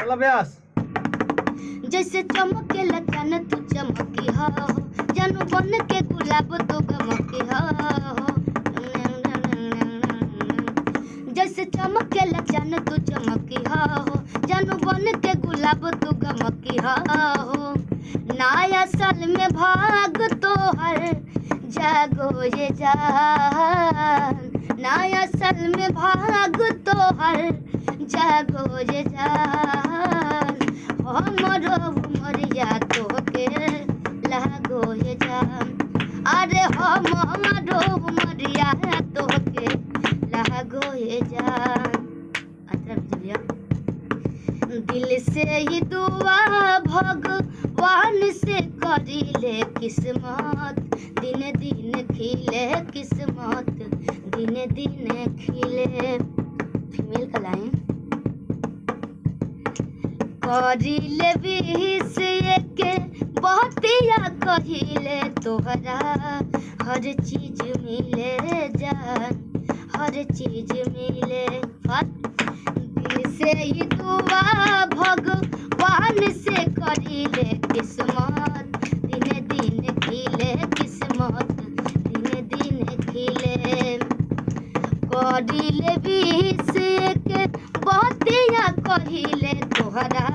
चला ब्यास। जैसे चमकेला चान तू चमकी हो, जानू बन के गुलाब तू गमकी हो। जैसे चमकेला चान तू चमकी हो, जानू बन के गुलाब तू गमकी हो। नया साल में भाग तो हर जागो ये जान, नया साल में भाग तो हर जागो ये जान। हमरो उमरिया तोहके लागो ये जान, अरे हमरो उमरिया तोहके लागो ये जान। दिल से ही दुआ भगवान से करीले किस्मत, दिन दिन खिले किस्मत, दिन दिन खिले। फीमेल का लाइन करीले बीस के बहुतिया कहिले तोहरा, हर चीज मिले जान, हर चीज मिले। दिल से ही दुआ भगवान से करीले किस्मत, दिन दिन खिले किस्मत, दिन दिन खिले। करीले बीस के बहुतिया कहिले तोहरा,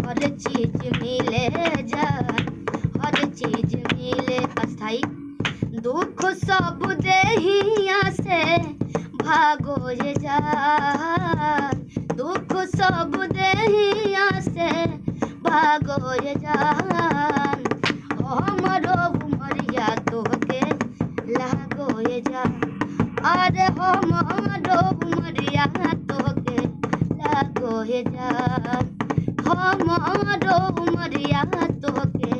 हर चीज मिले जान, हर चीज मिले। अस्थाई दुख सब देहिया से भागो ये जान, दुख सब देहिया से भागो ये जान। हमरो उमरिया तोहके लागो ये जान, अरे हमरो उमरिया तोहके लागो ये जान, हमरो उमरिया तोहके